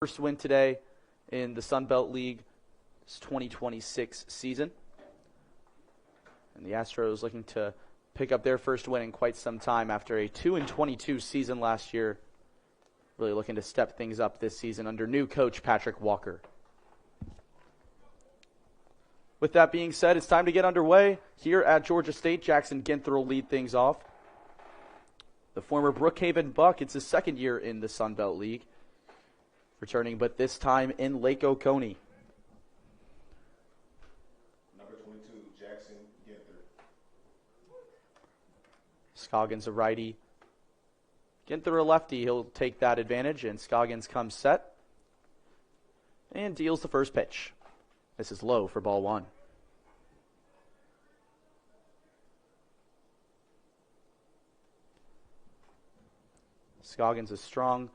first win today in the Sun Belt League's 2026 season. And the Astros looking to pick up their first win in quite some time after a 2-22 season last year. Really looking to step things up this season under new coach Patrick Walker. With that being said, it's time to get underway here at Georgia State. Jackson Ginther will lead things off. The former Brookhaven Buck, it's his second year in the Sun Belt League. Returning, but this time in Lake Oconee. Number 22, Jackson Ginther. Scoggins a righty. Ginther a lefty. He'll take that advantage, and Scoggins comes set and deals the first pitch. This is low for ball one. Scoggins is strong.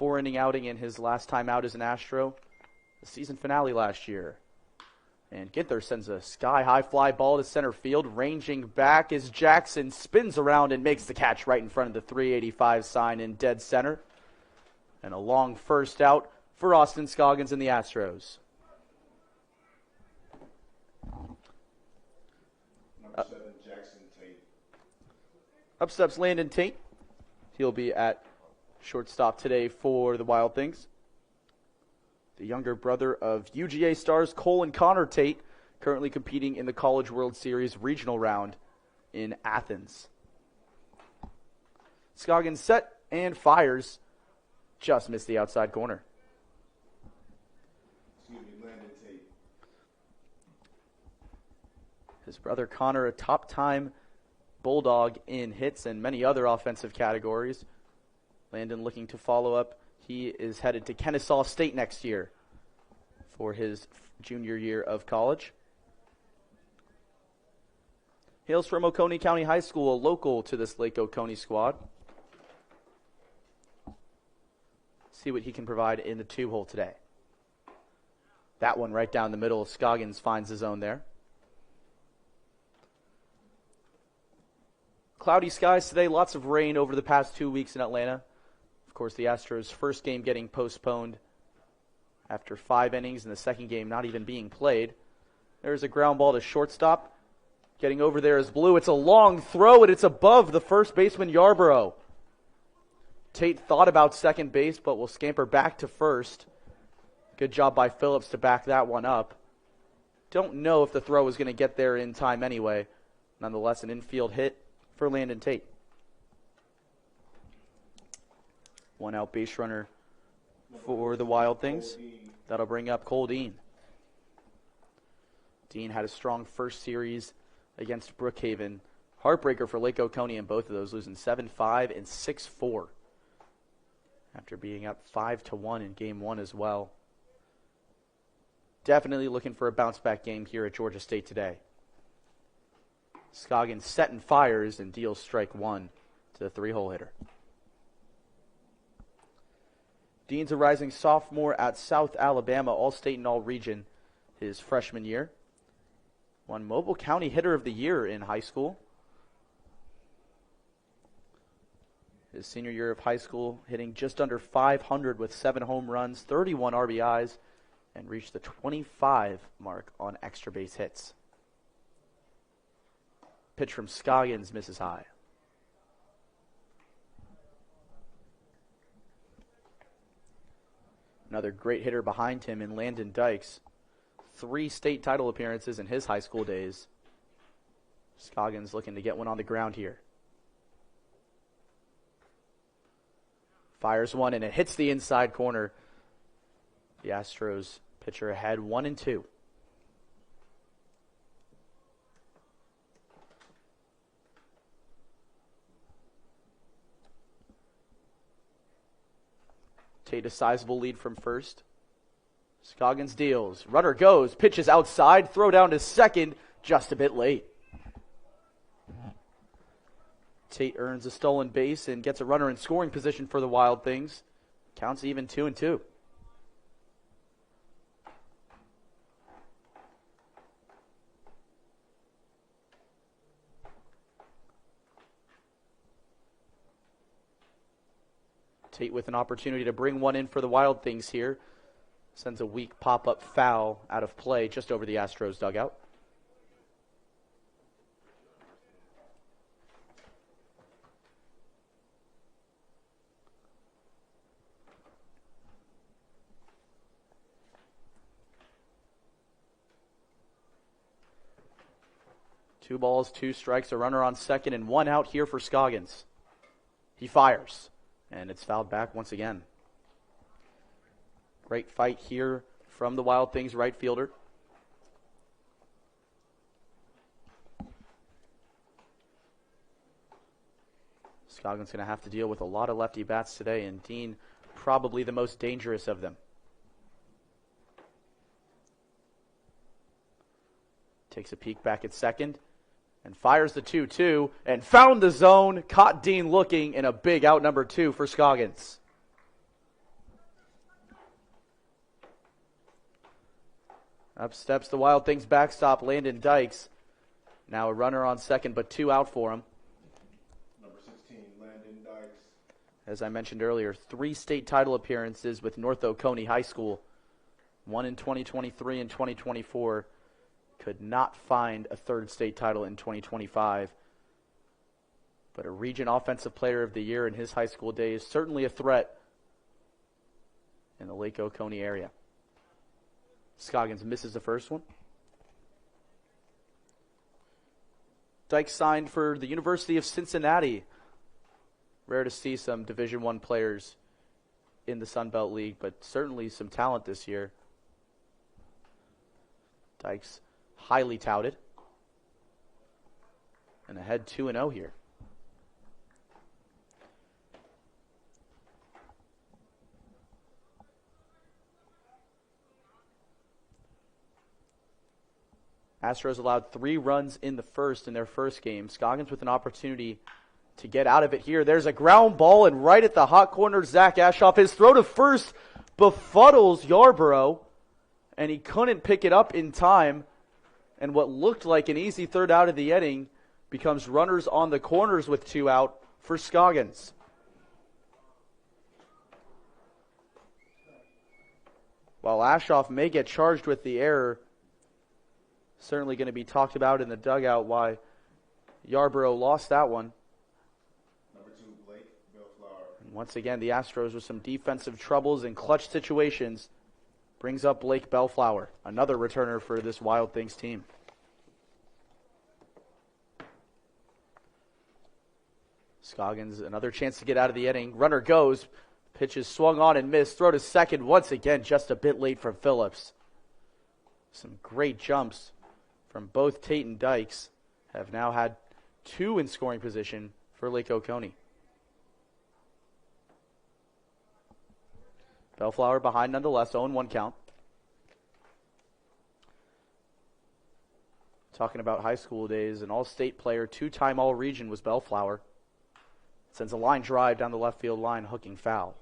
4-inning outing in his last time out as an Astro. The season finale last year. And Ginther sends a sky-high fly ball to center field. Ranging back as Jackson spins around and makes the catch right in front of the 385 sign in dead center. And a long first out for Austin Scoggins and the Astros. Number 7, Jackson Tate. Up steps Landon Tate. He'll be at shortstop today for the Wild Things. The younger brother of UGA stars Cole and Connor Tate, currently competing in the College World Series regional round in Athens. Scoggins set and fires. Just missed the outside corner. Landon Tate. His brother Connor, a top-time Bulldog in hits and many other offensive categories. Landon looking to follow up. He is headed to Kennesaw State next year for his junior year of college. Hails from Oconee County High School, local to this Lake Oconee squad. See what he can provide in the two-hole today. That one right down the middle. Scoggins finds his own there. Cloudy skies today, lots of rain over the past 2 weeks in Atlanta. Of course, the Astros' first game getting postponed after 5 innings and the second game not even being played. There's a ground ball to shortstop. Getting over there is Blue. It's a long throw, and it's above the first baseman, Yarborough. Tate thought about second base, but will scamper back to first. Good job by Phillips to back that one up. Don't know if the throw was going to get there in time anyway. Nonetheless, an infield hit for Landon Tate. One out base runner for the Wild Things. That'll bring up Cole Dean. Dean had a strong first series against Brookhaven. Heartbreaker for Lake Oconee in both of those, losing 7-5 and 6-4 after being up 5-1 in game one as well. Definitely looking for a bounce-back game here at Georgia State today. Scoggins set and fires and deals strike one to the 3-hole hitter. Dean's a rising sophomore at South Alabama, All-State and All-Region his freshman year. Won Mobile County Hitter of the Year in high school. His senior year of high school, hitting just under 500 with 7 home runs, 31 RBIs, and reached the 25 mark on extra base hits. Pitch from Scoggins misses high. Another great hitter behind him in Landon Dykes. 3 state title appearances in his high school days. Scoggins looking to get one on the ground here. Fires one and it hits the inside corner. The Astros pitcher ahead 1-2. Tate a sizable lead from first. Scoggins deals. Runner goes. Pitches outside. Throw down to second. Just a bit late. Tate earns a stolen base and gets a runner in scoring position for the Wild Things. Counts even 2-2. Tate with an opportunity to bring one in for the Wild Things here. Sends a weak pop-up foul out of play just over the Astros dugout. Two balls, two strikes, a runner on second, and one out here for Scoggins. He fires, and it's fouled back once again. Great fight here from the Wild Things right fielder. Scoggins going to have to deal with a lot of lefty bats today, and Dean probably the most dangerous of them. Takes a peek back at second and fires the 2-2 and found the zone, caught Dean looking, in a big out number 2 for Scoggins. Up steps the Wild Things backstop, Landon Dykes. Now a runner on second, but 2 out for him. Number 16, Landon Dykes. As I mentioned earlier, 3 state title appearances with North Oconee High School. 1 in 2023 and 2024. Could not find a third state title in 2025. But a Region Offensive Player of the Year in his high school days, certainly a threat in the Lake Oconee area. Scoggins misses the first one. Dykes signed for the University of Cincinnati. Rare to see some Division I players in the Sun Belt League, but certainly some talent this year. Dykes highly touted. And ahead 2-0 here. Astros allowed 3 runs in the first in their first game. Scoggins with an opportunity to get out of it here. There's a ground ball, and right at the hot corner, Zach Ashoff. His throw to first befuddles Yarborough, and he couldn't pick it up in time. And what looked like an easy third out of the inning becomes runners on the corners with 2 out for Scoggins. While Ashoff may get charged with the error, certainly going to be talked about in the dugout why Yarborough lost that one. Number 2, Blake Bellflower. And once again, the Astros with some defensive troubles and clutch situations brings up Blake Bellflower, another returner for this Wild Things team. Scoggins, another chance to get out of the inning. Runner goes. Pitch is swung on and missed. Throw to second once again, just a bit late from Phillips. Some great jumps from both Tate and Dykes. Have now had 2 in scoring position for Lake Oconee. Bellflower behind nonetheless, 0-1 count. Talking about high school days, an all-state player, 2-time all-region was Bellflower. Sends a line drive down the left field line, hooking foul.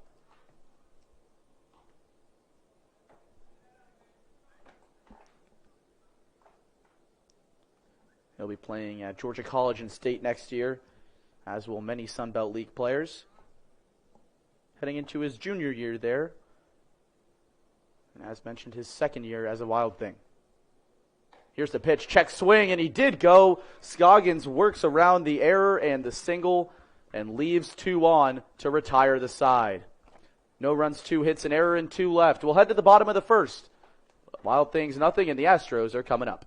He'll be playing at Georgia College and State next year, as will many Sun Belt League players. Heading into his junior year there, and as mentioned, his second year as a Wild Thing. Here's the pitch, check swing, and he did go. Scoggins works around the error and the single and leaves 2 on to retire the side. No runs, 2 hits, an error, and 2 left. We'll head to the bottom of the first. Wild Things nothing, and the Astros are coming up.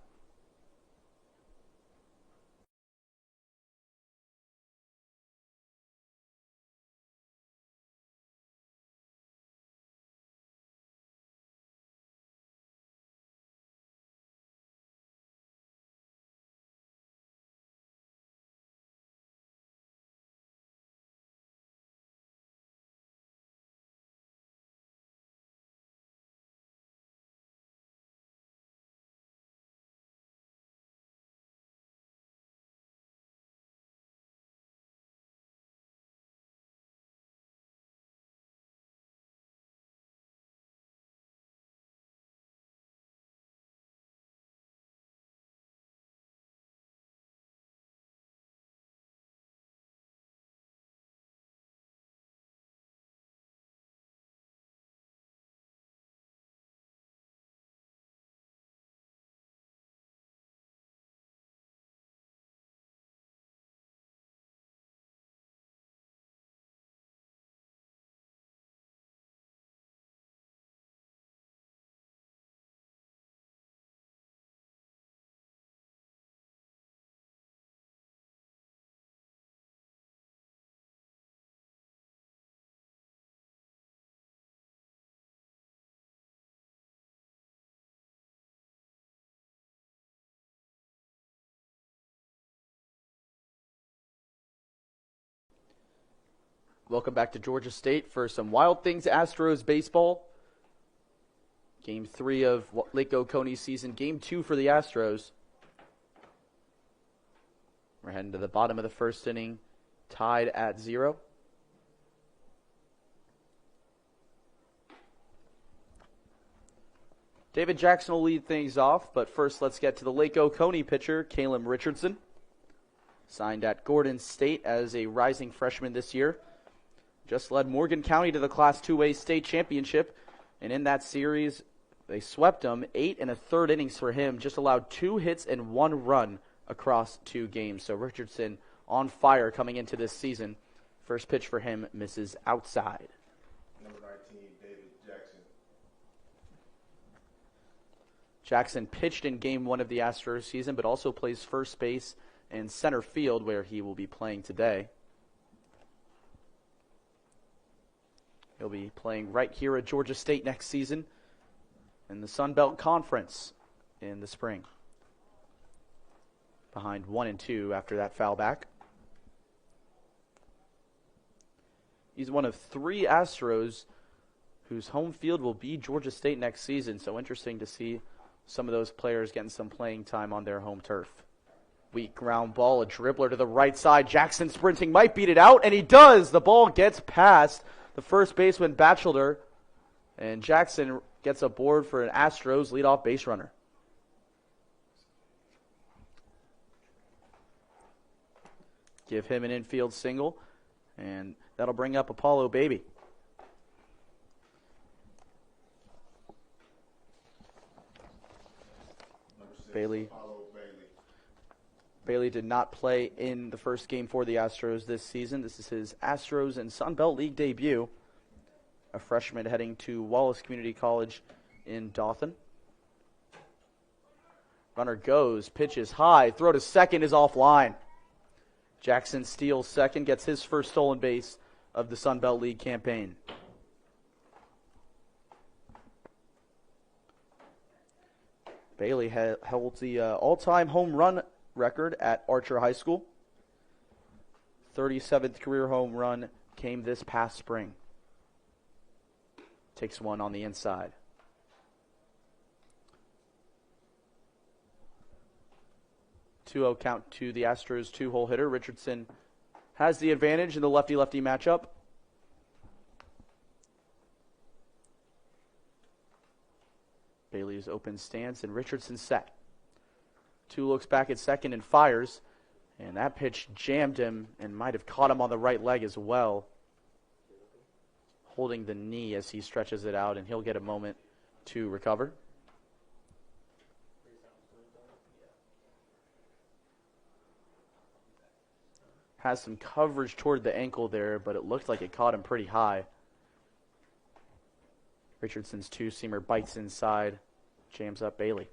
Welcome back to Georgia State for some Wild Things Astros baseball. Game 3 of Lake Oconee season. Game 2 for the Astros. We're heading to the bottom of the first inning, tied at 0. David Jackson will lead things off, but first let's get to the Lake Oconee pitcher, Caleb Richardson. Signed at Gordon State as a rising freshman this year. Just led Morgan County to the Class 2A state championship, and in that series, they swept them. 8 1/3 innings for him, just allowed 2 hits and 1 run across 2 games. So Richardson on fire coming into this season. First pitch for him misses outside. Number 19, David Jackson. Jackson pitched in Game 1 of the Astros season, but also plays first base and center field, where he will be playing today. He'll be playing right here at Georgia State next season in the Sun Belt Conference in the spring. Behind 1-2 after that foul back. He's one of 3 Astros whose home field will be Georgia State next season, so interesting to see some of those players getting some playing time on their home turf. Weak ground ball, a dribbler to the right side. Jackson sprinting, might beat it out, and he does. The ball gets past the first baseman, Batchelder, and Jackson gets a board for an Astros leadoff base runner. Give him an infield single, and that'll bring up Apollo Baby. Number 6, Bailey. Apollo Bailey. Bailey did not play in the first game for the Astros this season. This is his Astros and Sun Belt League debut. A freshman heading to Wallace Community College in Dothan. Runner goes, pitches high, throw to second is offline. Jackson steals second, gets his first stolen base of the Sun Belt League campaign. Bailey holds the all-time home run record at Archer High School. 37th career home run came this past spring. Takes one on the inside. Two-0 count to the Astros' 2-hole hitter. Richardson has the advantage in the lefty-lefty matchup. Bailey's open stance and Richardson set. 2 looks back at second and fires. And that pitch jammed him and might have caught him on the right leg as well. Holding the knee as he stretches it out, and he'll get a moment to recover. Has some coverage toward the ankle there, but it looked like it caught him pretty high. Richardson's 2-seamer bites inside, jams up Bailey.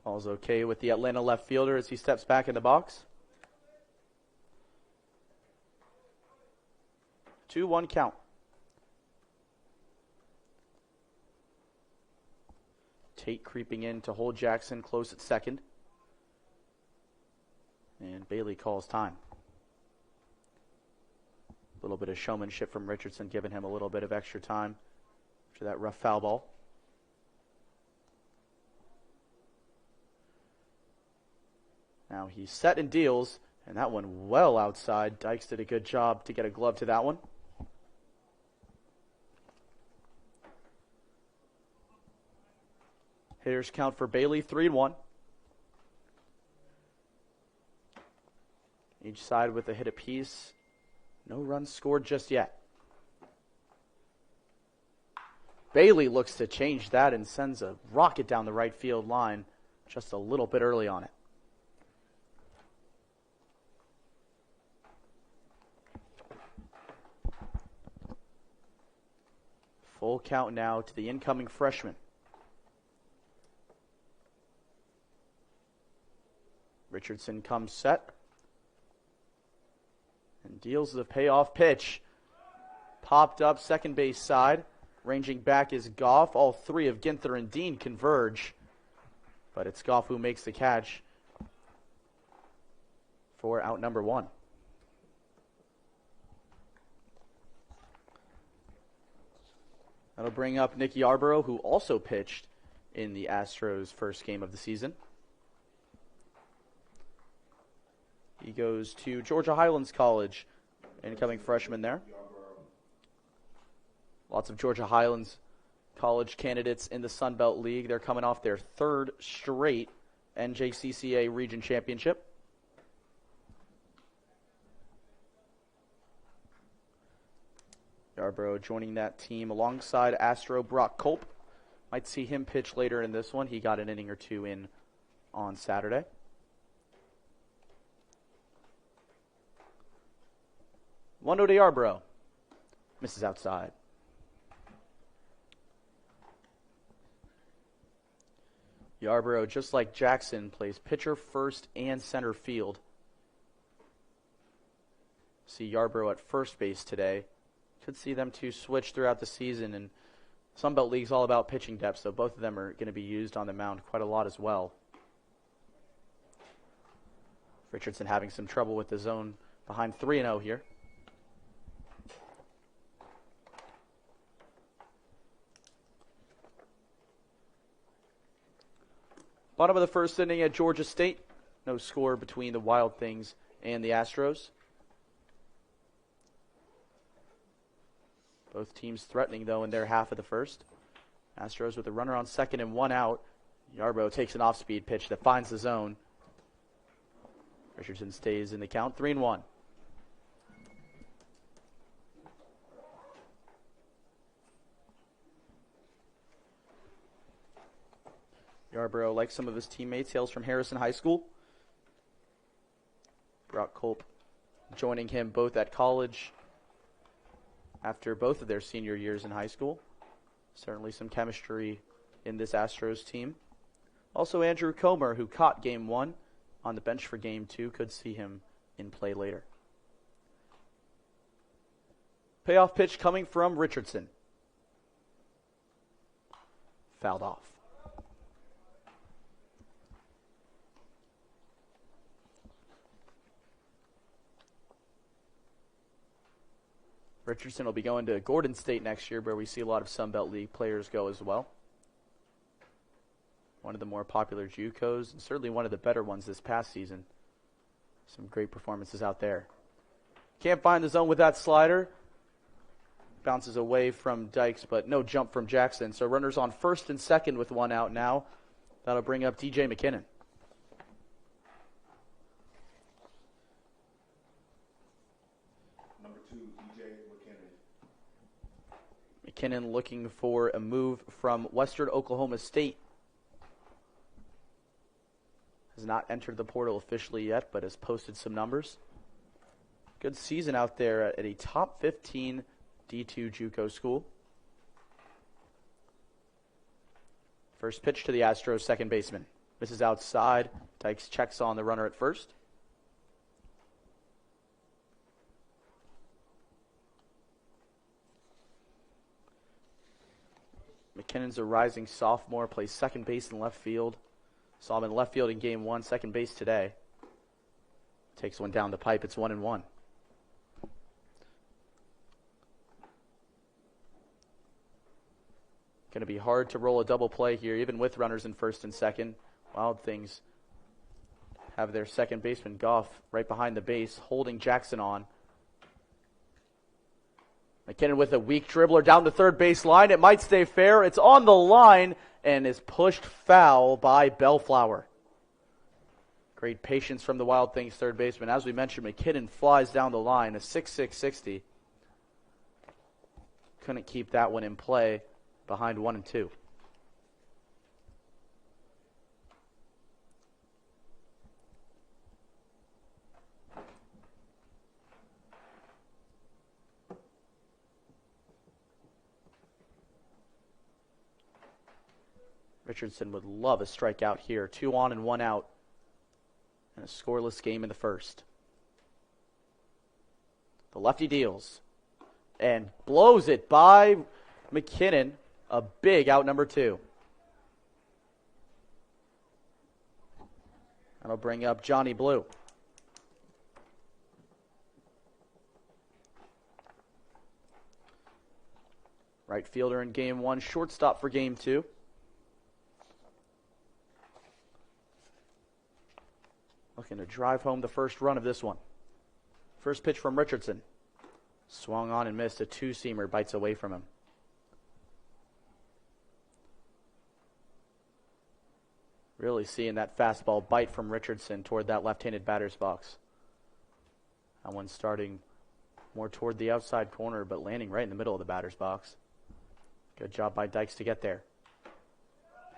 All's okay with the Atlanta left fielder as he steps back in the box. 2-1 count. Tate creeping in to hold Jackson close at second. And Bailey calls time. A little bit of showmanship from Richardson, giving him a little bit of extra time after that rough foul ball. Now he's set and deals, and that one well outside. Dykes did a good job to get a glove to that one. Hitters count for Bailey, 3-1. Each side with a hit apiece. No runs scored just yet. Bailey looks to change that and sends a rocket down the right field line just a little bit early on it. Full count now to the incoming freshman. Richardson comes set and deals the payoff pitch. Popped up second base side. Ranging back is Goff. All 3 of Ginther and Dean converge. But it's Goff who makes the catch. for out number 1. That'll bring up Nick Yarborough, who also pitched in the Astros' first game of the season. He goes to Georgia Highlands College, incoming freshman there. Lots of Georgia Highlands College candidates in the Sun Belt League. They're coming off their 3rd straight NJCCA Region Championship. Yarborough joining that team alongside Astro Brock Culp. Might see him pitch later in this one. He got an inning or 2 in on Saturday. One to Yarborough. Misses outside. Yarborough, just like Jackson, plays pitcher, first, and center field. See Yarborough at first base today. Could see them two switch throughout the season, and Sunbelt League's all about pitching depth, so both of them are going to be used on the mound quite a lot as well. Richardson having some trouble with the zone behind 3-0 here. Bottom of the first inning at Georgia State. No score between the Wild Things and the Astros. Both teams threatening, though, in their half of the first. Astros with a runner on second and 1 out. Yarborough takes an off-speed pitch that finds the zone. Richardson stays in the count, 3-1. Yarborough, like some of his teammates, hails from Harrison High School. Brock Culp joining him both at college after both of their senior years in high school. Certainly some chemistry in this Astros team. Also Andrew Comer, who caught game 1 on the bench for game 2. Could see him in play later. Payoff pitch coming from Richardson. Fouled off. Richardson will be going to Gordon State next year, where we see a lot of Sunbelt League players go as well. One of the more popular JUCOs, and certainly one of the better ones this past season. Some great performances out there. Can't find the zone with that slider. Bounces away from Dykes, but no jump from Jackson. So runners on first and second with 1 out now. That'll bring up DJ McKinnon. McKinnon looking for a move from Western Oklahoma State. Has not entered the portal officially yet, but has posted some numbers. Good season out there at a top 15 D2 JUCO school. First pitch to the Astros second baseman. Misses outside. Dykes checks on the runner at first. McKinnon's a rising sophomore, plays second base and left field. Saw him in left field in game 1, second base today. Takes one down the pipe, it's 1-1. Going to be hard to roll a double play here, even with runners in first and second. Wild Things have their second baseman, Goff, right behind the base, holding Jackson on. McKinnon with a weak dribbler down the third base line. It might stay fair. It's on the line and is pushed foul by Bellflower. Great patience from the Wild Things third baseman. As we mentioned, McKinnon flies down the line, a 6'6", 60. Couldn't keep that one in play behind 1-2. Richardson would love a strikeout here. 2 on and 1 out. And a scoreless game in the first. The lefty deals. And blows it by McKinnon. A big out number 2. That'll bring up Johnny Blue. Right fielder in game 1, shortstop for game 2. Looking to drive home the first run of this one. First pitch from Richardson. Swung on and missed. A two-seamer bites away from him. Really seeing that fastball bite from Richardson toward that left-handed batter's box. That one starting more toward the outside corner, but landing right in the middle of the batter's box. Good job by Dykes to get there.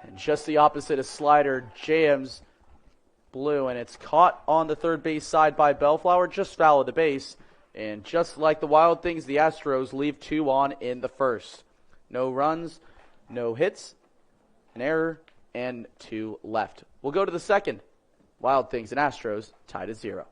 And just the opposite, a slider jams blue, and it's caught on the third base side by Bellflower, just foul of the base. And just like the Wild Things, the Astros leave 2 on in the first. No runs, no hits, an error, and 2 left. We'll go to the second. Wild Things and Astros tied at 0.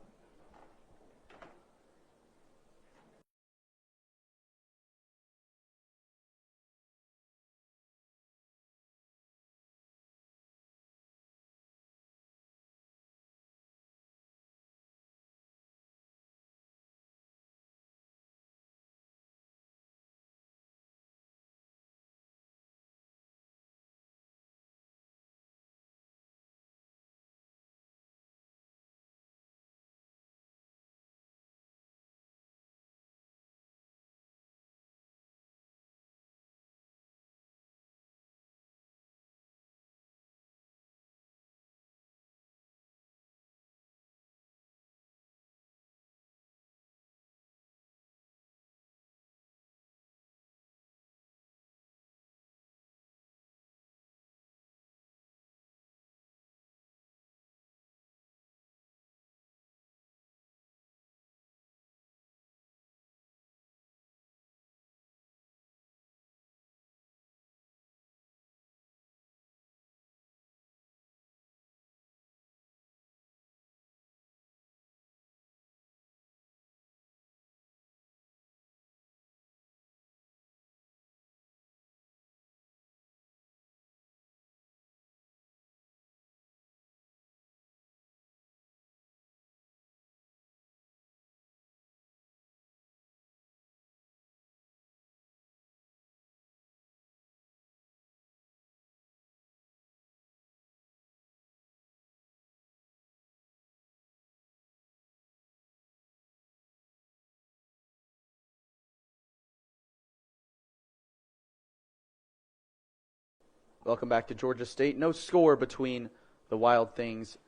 Welcome back to Georgia State. No score between the Wild Things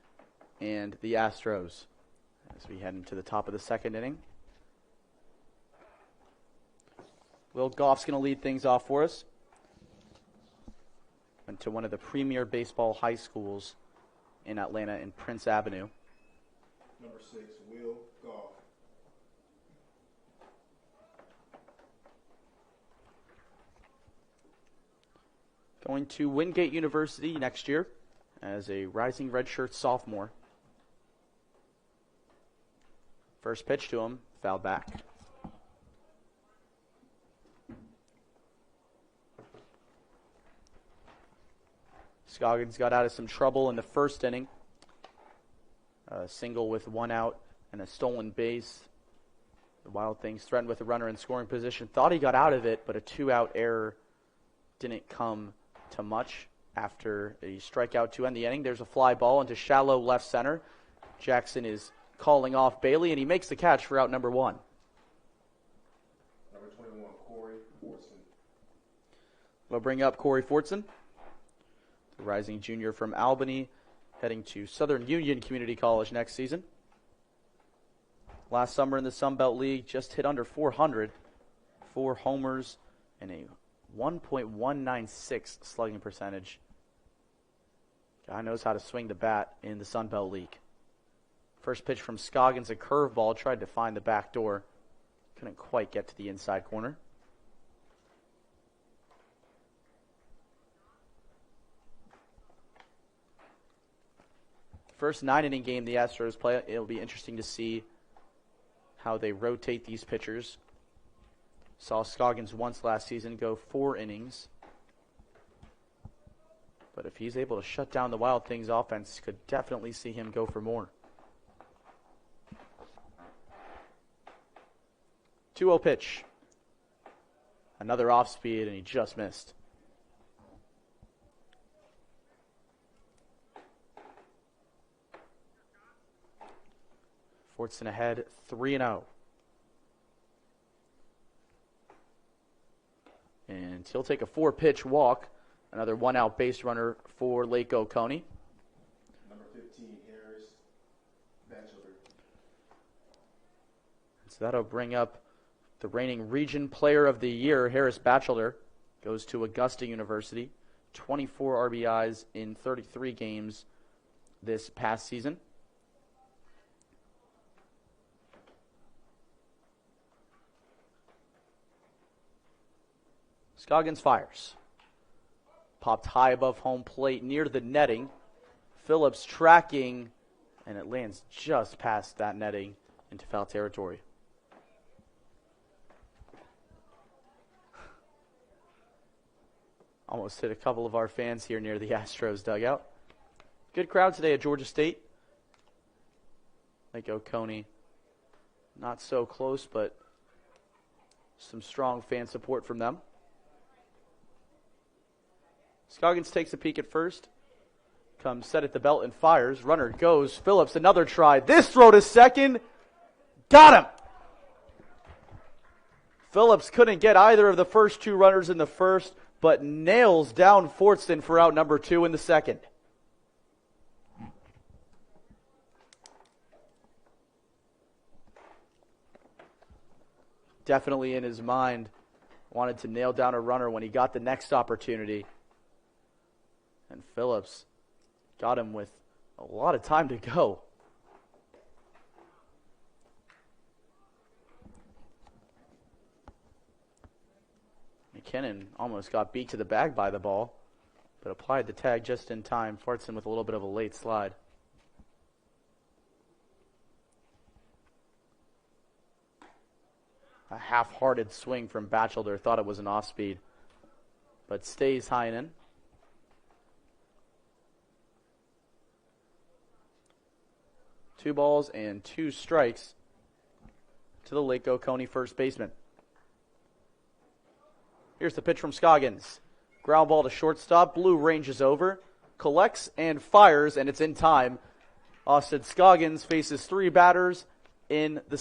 and the Astros as we head into the top of the second inning. Will Goff's going to lead things off for us. Went to one of the premier baseball high schools in Atlanta in Prince Avenue. Number 6, Will Goff. Going to Wingate University next year as a rising redshirt sophomore. First pitch to him, fouled back. Scoggins got out of some trouble in the first inning. A single with 1 out and a stolen base. The Wild Things threatened with a runner in scoring position. Thought he got out of it, but a 2-out error didn't come to much after a strikeout to end the inning. There's a fly ball into shallow left center. Jackson is calling off Bailey, and he makes the catch for out number 1. Number 21, Corey Fortson. We'll bring up Corey Fortson, the rising junior from Albany, heading to Southern Union Community College next season. Last summer in the Sun Belt League, just hit under 400, 4 homers, and a 1.196 slugging percentage. Guy knows how to swing the bat in the Sun Belt League. First pitch from Scoggins, a curveball, tried to find the back door. Couldn't quite get to the inside corner. First 9-inning game the Astros play. It'll be interesting to see how they rotate these pitchers. Saw Scoggins once last season go 4 innings. But if he's able to shut down the Wild Things offense, could definitely see him go for more. 2-0 pitch. Another off speed, and he just missed. Fortson ahead 3-0. And he'll take a 4-pitch walk. Another 1-out base runner for Lake Oconee. Number 15, Harris Batchelder. So that'll bring up the reigning Region Player of the Year, Harris Batchelder. Goes to Augusta University. 24 RBIs in 33 games this past season. Scoggins fires. Popped high above home plate near the netting. Phillips tracking, and it lands just past that netting into foul territory. Almost hit a couple of our fans here near the Astros dugout. Good crowd today at Georgia State. Lake Oconee, not so close, but some strong fan support from them. Scoggins takes a peek at first. Comes set at the belt and fires. Runner goes. Phillips, another try. This throw to second. Got him! Phillips couldn't get either of the first two runners in the first, but nails down Fortson for out number 2 in the second. Definitely in his mind, wanted to nail down a runner when he got the next opportunity. And Phillips got him with a lot of time to go. McKinnon almost got beat to the bag by the ball, but applied the tag just in time. Fortson with a little bit of a late slide. A half-hearted swing from Batchelder. Thought it was an off-speed, but stays high and in. Two balls and 2 strikes to the Lake Oconee first baseman. Here's the pitch from Scoggins. Ground ball to shortstop. Blue ranges over, collects and fires, and it's in time. Austin Scoggins faces 3 batters in the